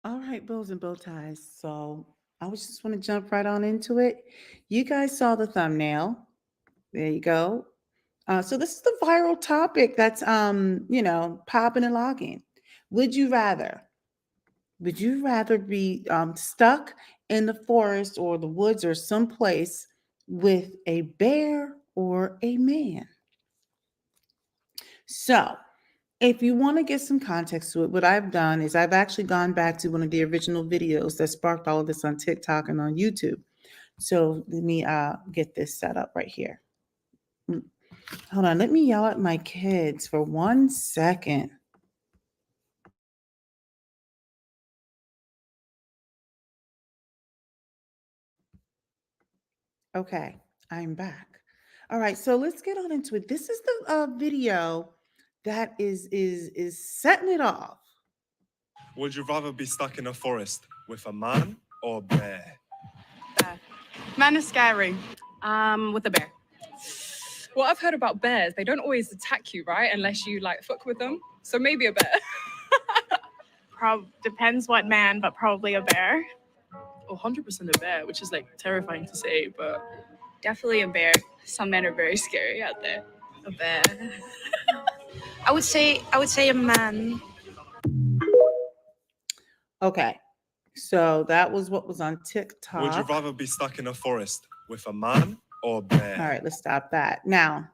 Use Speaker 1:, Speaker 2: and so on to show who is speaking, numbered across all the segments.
Speaker 1: All right, bows and bow ties. So I was just want to jump right on into it. You guys saw the thumbnail. There you go. So this is the viral topic that's popping and logging. Would you rather? Would you rather be stuck in the forest or the woods or someplace with a bear or a man? So if you want to get some context to it, what I've done is I've actually gone back to one of the original videos that sparked all of this on TikTok and on YouTube. So let me get this set up right here. Mm, Hold on, let me yell at my kids for 1 second. Okay, I'm back. All right, so let's get on into it. This is the video that is setting it off.
Speaker 2: Would you rather be stuck in a forest with a man or a bear?
Speaker 3: Bear. Man is scary.
Speaker 4: With a bear.
Speaker 3: What I've heard about bears, they don't always attack you, right? Unless you like fuck with them. So maybe a bear.
Speaker 4: Depends what man, but probably a bear.
Speaker 5: 100% a bear, which is like terrifying to say, but
Speaker 4: Definitely a bear. Some men are very scary out there.
Speaker 5: a bear.
Speaker 6: I would say a man.
Speaker 1: Okay, so that was what was on TikTok.
Speaker 2: Would you rather be stuck in a forest with a man or a bear?
Speaker 1: All right, let's stop that. Now,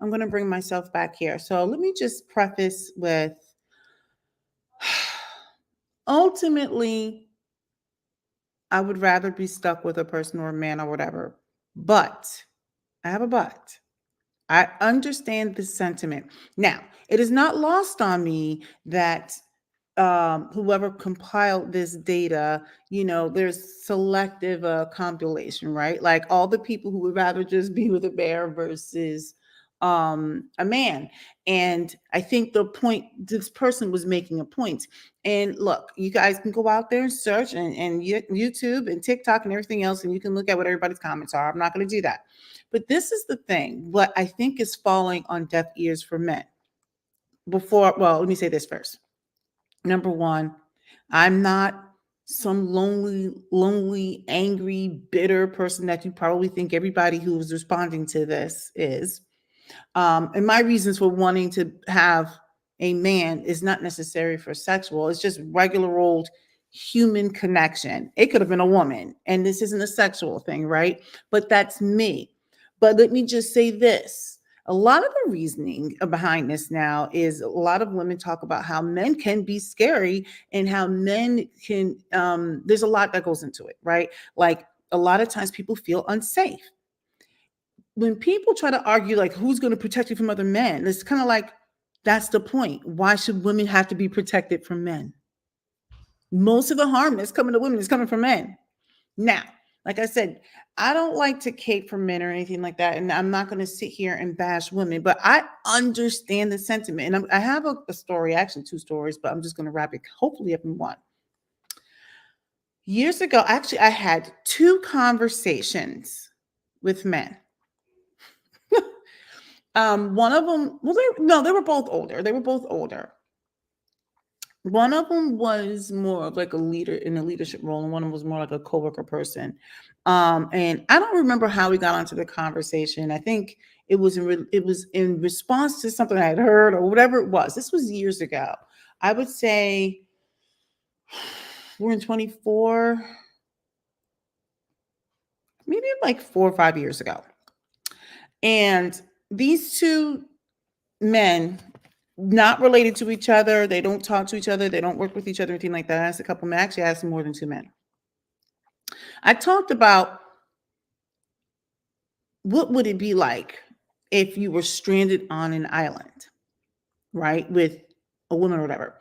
Speaker 1: I'm going to bring myself back here. So let me just preface with ultimately, I would rather be stuck with a person or a man or whatever. But I have a but. I understand this sentiment. Now, it is not lost on me that whoever compiled this data, there's selective compilation, right? Like all the people who would rather just be with a bear versus a man. And I think the point this person was making a point. And look, you guys can go out there and search and YouTube and TikTok and everything else, and you can look at what everybody's comments are. I'm not going to do that. But this is the thing, what I think is falling on deaf ears for men. Let me say this first. Number one, I'm not some lonely, angry, bitter person that you probably think everybody who is responding to this is. And my reasons for wanting to have a man is not necessary for sexual. It's just regular old human connection. It could have been a woman, and this isn't a sexual thing, right? But that's me. But let me just say this. A lot of the reasoning behind this now is a lot of women talk about how men can be scary and how men can, there's a lot that goes into it, right? Like a lot of times people feel unsafe. When people try to argue, like, who's going to protect you from other men, it's kind of like, that's the point. Why should women have to be protected from men? Most of the harm that's coming to women is coming from men. Now, like I said, I don't like to cape for men or anything like that. And I'm not going to sit here and bash women, but I understand the sentiment. And I have a story, actually two stories, but I'm just going to wrap it hopefully up in one. Years ago, actually, I had two conversations with men. One of them, they were both older. They were both older. One of them was more of like a leader in a leadership role, and one of them was more like a coworker person. And I don't remember how we got onto the conversation. I think it was in response to something I had heard or whatever it was. This was years ago. I would say we're in 24, maybe like 4 or 5 years ago. And these two men, not related to each other, they don't talk to each other, they don't work with each other, anything like that. I asked a couple men, actually I asked more than two men. I talked about what would it be like if you were stranded on an island, right, with a woman or whatever.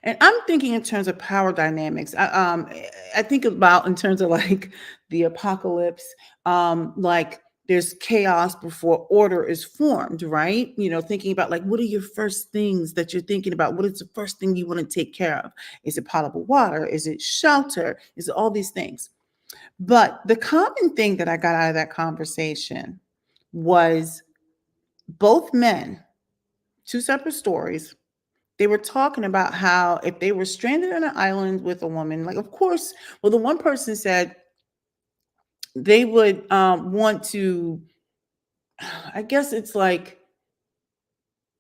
Speaker 1: And I'm thinking in terms of power dynamics. I think about in terms of like the apocalypse, like there's chaos before order is formed, right? Thinking about like, what are your first things that you're thinking about? What is the first thing you want to take care of? Is it potable water? Is it shelter? Is it all these things? But the common thing that I got out of that conversation was both men, two separate stories, They were talking about how if they were stranded on an island with a woman, like, of course, well, the one person said they would want to, I guess it's like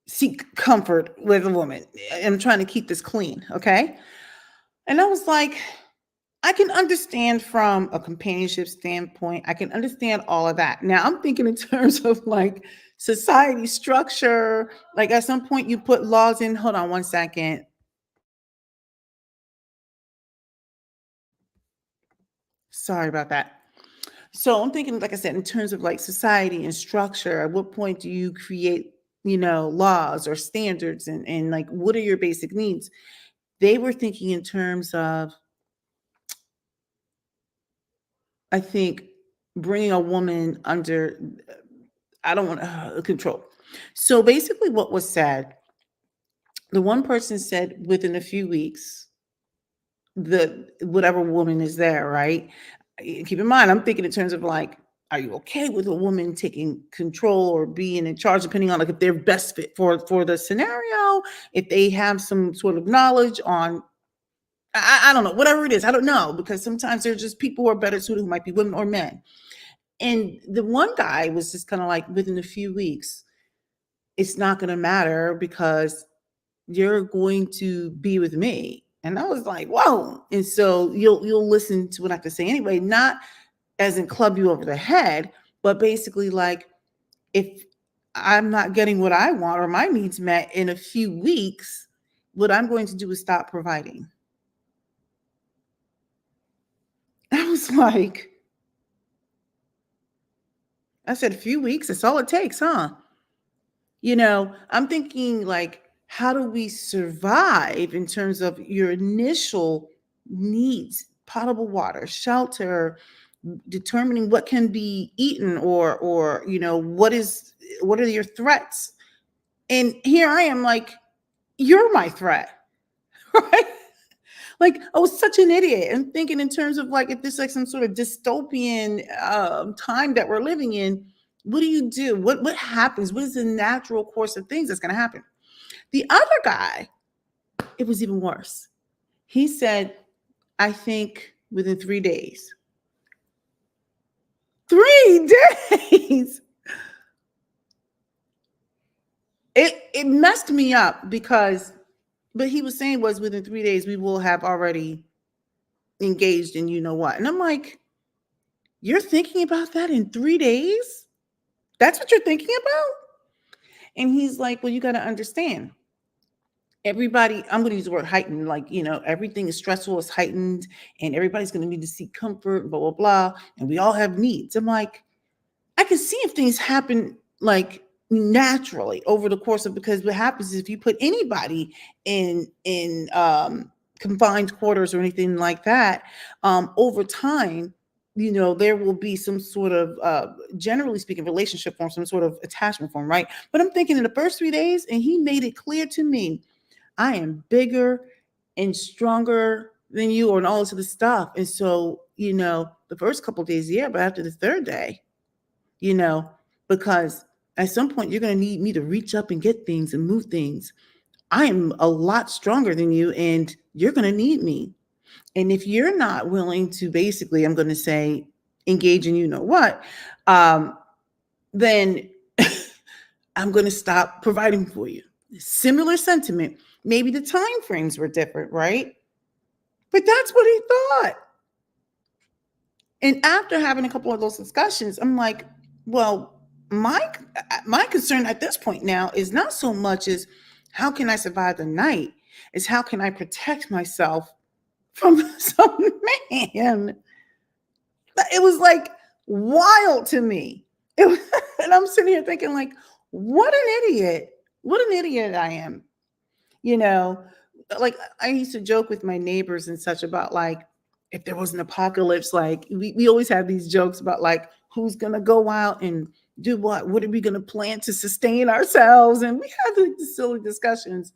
Speaker 1: seek comfort with a woman. I'm trying to keep this clean, okay? And I was like, I can understand from a companionship standpoint. I can understand all of that. Now I'm thinking in terms of like society structure. Like at some point you put laws in. Hold on one second. Sorry about that. So I'm thinking, like I said, in terms of like society and structure, at what point do you create, laws or standards and like what are your basic needs? They were thinking in terms of, I think, bringing a woman under, I don't want control. So basically, what was said, the one person said within a few weeks, the whatever woman is there, right? Keep in mind, I'm thinking in terms of like, are you okay with a woman taking control or being in charge, depending on like if they're best fit for the scenario, if they have some sort of knowledge on, I don't know, whatever it is, I don't know, because sometimes there's just people who are better suited who might be women or men. And the one guy was just kind of like, within a few weeks, it's not going to matter because you're going to be with me. And I was like, whoa. And so you'll listen to what I have to say anyway, not as in club you over the head, but basically like if I'm not getting what I want or my needs met in a few weeks, what I'm going to do is stop providing. I was like, I said, a few weeks, that's all it takes, huh? I'm thinking like, how do we survive in terms of your initial needs, potable water, shelter, determining what can be eaten or what are your threats? And here I am like, you're my threat, right? Like I was such an idiot and thinking in terms of like if this like some sort of dystopian time that we're living in, what do you do? What happens? What is the natural course of things that's going to happen? The other guy, it was even worse. He said, I think within 3 days. 3 days. It messed me up because, but he was saying was within 3 days we will have already engaged in you know what. And I'm like, you're thinking about that in 3 days? That's what you're thinking about? And he's like, well, you got to understand. Everybody, I'm going to use the word heightened, like, everything is stressful, it's heightened, and everybody's going to need to seek comfort, blah, blah, blah. And we all have needs. I'm like, I can see if things happen like naturally over the course of, because what happens is if you put anybody in confined quarters or anything like that, over time, there will be some sort of generally speaking relationship form, some sort of attachment form, right? But I'm thinking in the first 3 days, and he made it clear to me, I am bigger and stronger than you, or all this other stuff. And so, the first couple of days, yeah, but after the third day, you know, because at some point you're going to need me to reach up and get things and move things. I am a lot stronger than you, and you're going to need me. And if you're not willing to basically, I'm going to say, engage in you know what, then I'm going to stop providing for you. Similar sentiment. Maybe the time frames were different, right? But that's what he thought. And after having a couple of those discussions, I'm like, well, my concern at this point now is not so much as how can I survive the night, is how can I protect myself from some man. It was like wild to me. And I'm sitting here thinking like, what an idiot. What an idiot I am. You know, like I used to joke with my neighbors and such about like, if there was an apocalypse, like we always have these jokes about like, who's going to go out and do what? What are we going to plan to sustain ourselves? And we had the silly discussions.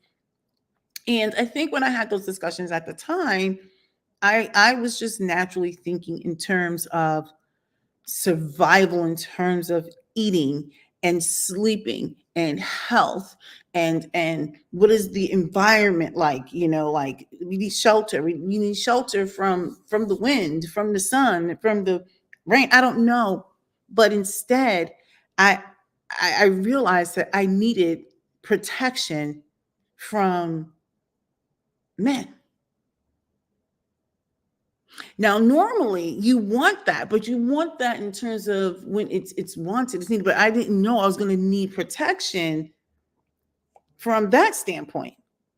Speaker 1: And I think when I had those discussions at the time, I was just naturally thinking in terms of survival, in terms of eating and sleeping and health and what is the environment like, like we need shelter, we need shelter from the wind, from the sun, from the rain. I don't know, but instead i I realized that I needed protection from men. Now, normally you want that, but you want that in terms of when it's wanted, it's needed. But I didn't know I was going to need protection from that standpoint.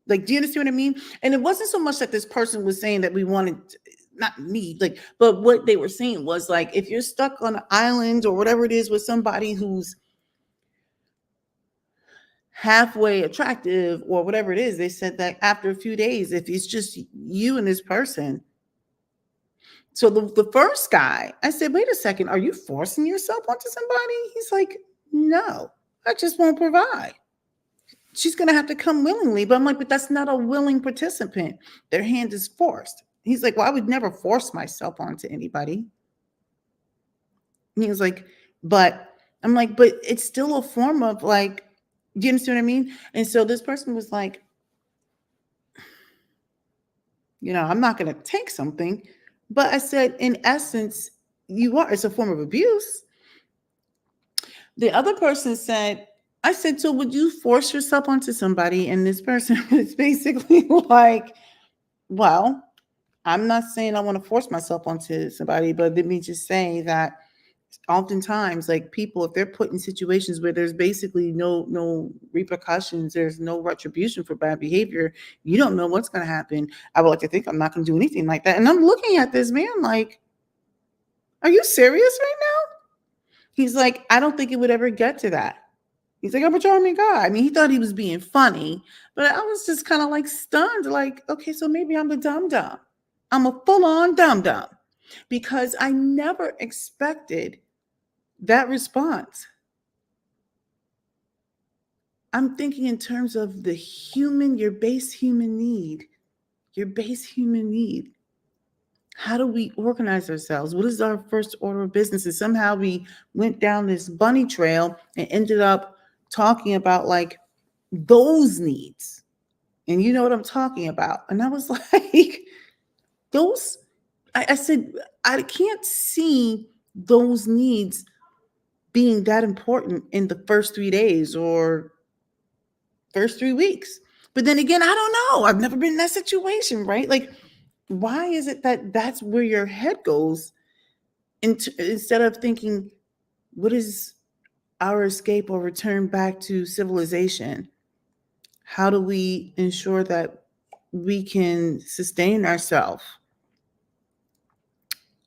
Speaker 1: Like, do you understand what I mean? And it wasn't so much that this person was saying that we wanted, not me, like, but what they were saying was like, if you're stuck on an island or whatever it is with somebody who's halfway attractive or whatever it is, they said that after a few days, if it's just you and this person. So the first guy, I said, wait a second, are you forcing yourself onto somebody? He's like, no, I just won't provide. She's going to have to come willingly. But I'm like, but that's not a willing participant. Their hand is forced. He's like, well, I would never force myself onto anybody. And he was like, but I'm like, but it's still a form of like, do you understand what I mean? And so this person was like, I'm not going to take something. But I said, in essence, it's a form of abuse. The other person said, I said, so would you force yourself onto somebody? And this person was basically like, well, I'm not saying I want to force myself onto somebody, but let me just say that oftentimes, like, people, if they're put in situations where there's basically no repercussions, there's no retribution for bad behavior, you don't know what's going to happen. I would like to think I'm not going to do anything like that. And I'm looking at this man like, are you serious right now? He's like, I don't think it would ever get to that. He's like, I'm a charming guy. I mean, he thought he was being funny, but I was just kind of like stunned, like, okay, so maybe I'm the dum-dum. I'm a full-on dum-dum, because I never expected that response. I'm thinking in terms of the human, your base human need. How do we organize ourselves? What is our first order of business? And somehow we went down this bunny trail and ended up talking about like those needs. And you know what I'm talking about. And I was like, I said, I can't see those needs being that important in the first 3 days or first 3 weeks. But then again, I don't know. I've never been in that situation, right? Like, why is it that that's where your head goes instead of thinking, what is our escape or return back to civilization? How do we ensure that we can sustain ourselves?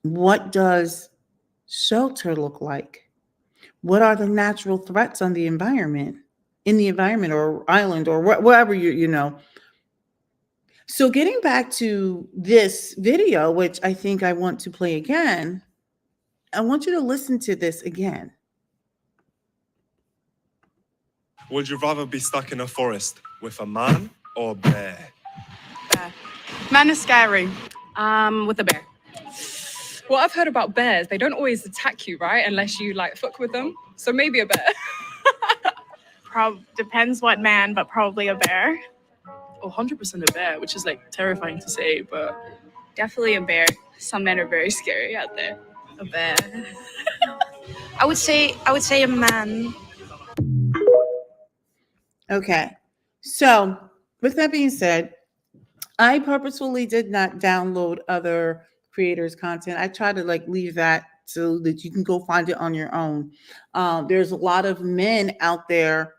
Speaker 1: What does shelter look like? What are the natural threats in the environment or island or wherever you know? So getting back to this video, which I think I want to play again, I want you to listen to this again.
Speaker 2: Would you rather be stuck in a forest with a man or a bear?
Speaker 4: Bear. Man is scary.
Speaker 5: With a bear.
Speaker 3: Well, I've heard about bears. They don't always attack you, right? Unless you like fuck with them. So maybe a bear.
Speaker 4: Depends what man, but probably a bear.
Speaker 5: 100% a bear, which is like terrifying to say, but
Speaker 4: Definitely a bear. Some men are very scary out there.
Speaker 5: a bear.
Speaker 6: I would say a man.
Speaker 1: Okay. So with that being said, I purposefully did not download other creators' content. I try to like leave that so that you can go find it on your own. There's a lot of men out there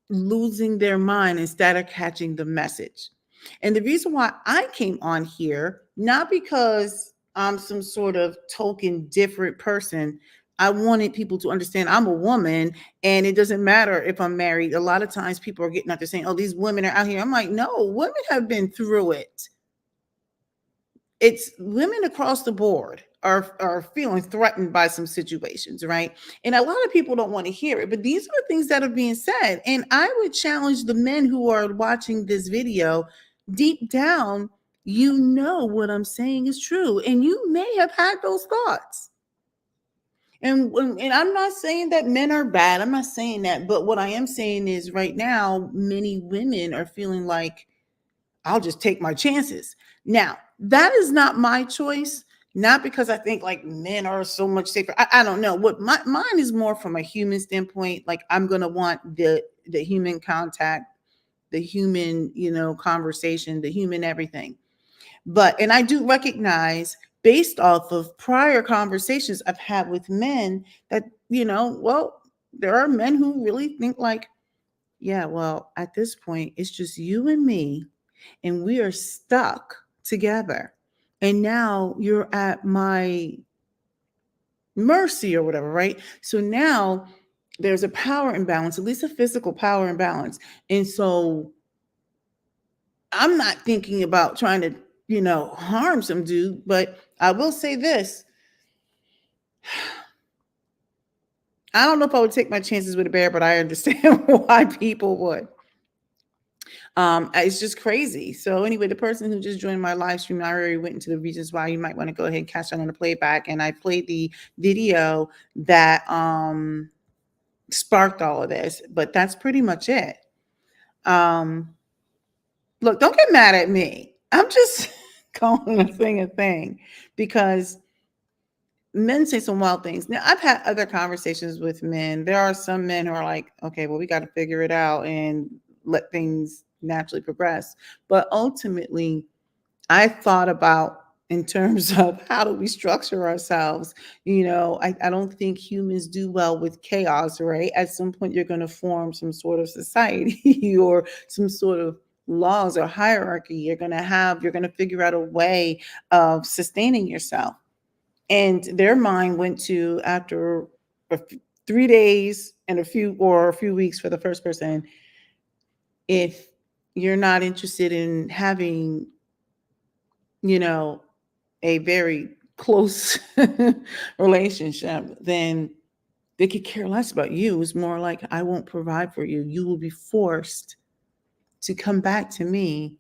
Speaker 1: losing their mind instead of catching the message. And the reason why I came on here, not because I'm some sort of token different person. I wanted people to understand I'm a woman and it doesn't matter if I'm married. A lot of times people are getting out there saying, oh, these women are out here. I'm like, no, women have been through it. It's women across the board are feeling threatened by some situations, right? And a lot of people don't want to hear it, but these are the things that are being said. And I would challenge the men who are watching this video, deep down, you know what I'm saying is true. And you may have had those thoughts. And I'm not saying that men are bad. I'm not saying that. But what I am saying is right now, many women are feeling like I'll just take my chances. Now, that is not my choice. Not because I think like men are so much safer. I don't know. What mine is more from a human standpoint. Like I'm gonna want the human contact, the human, conversation, the human everything. And I do recognize based off of prior conversations I've had with men that, well, there are men who really think like, yeah, well, at this point, it's just you and me, and we are stuck together. And now you're at my mercy or whatever, right? So now there's a power imbalance, at least a physical power imbalance. And so I'm not thinking about trying to, harm some dude, but I will say this. I don't know if I would take my chances with a bear, but I understand why people would. It's just crazy. So anyway, the person who just joined my live stream, I already went into the reasons why. You might want to go ahead and catch that on the playback. And I played the video that sparked all of this, but that's pretty much it. Look, don't get mad at me. I'm just calling a thing because men say some wild things. Now, I've had other conversations with men. There are some men who are like, okay, well, we got to figure it out and let things naturally progress. But ultimately, I thought about in terms of how do we structure ourselves. I don't think humans do well with chaos, right? At some point, you're going to form some sort of society or some sort of laws or hierarchy. You're going to figure out a way of sustaining yourself. And their mind went to after 3 days and a few weeks for the first person. If you're not interested in having, a very close relationship, then they could care less about you. It's more like, I won't provide for you. You will be forced to come back to me.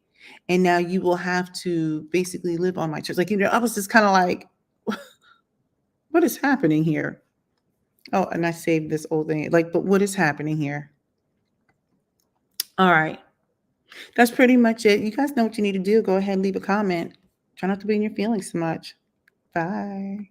Speaker 1: And now you will have to basically live on my terms. Like, I was just kind of like, what is happening here? Oh, and I saved this old thing. Like, but what is happening here? All right. That's pretty much it. You guys know what you need to do. Go ahead and leave a comment. Try not to be in your feelings so much. Bye.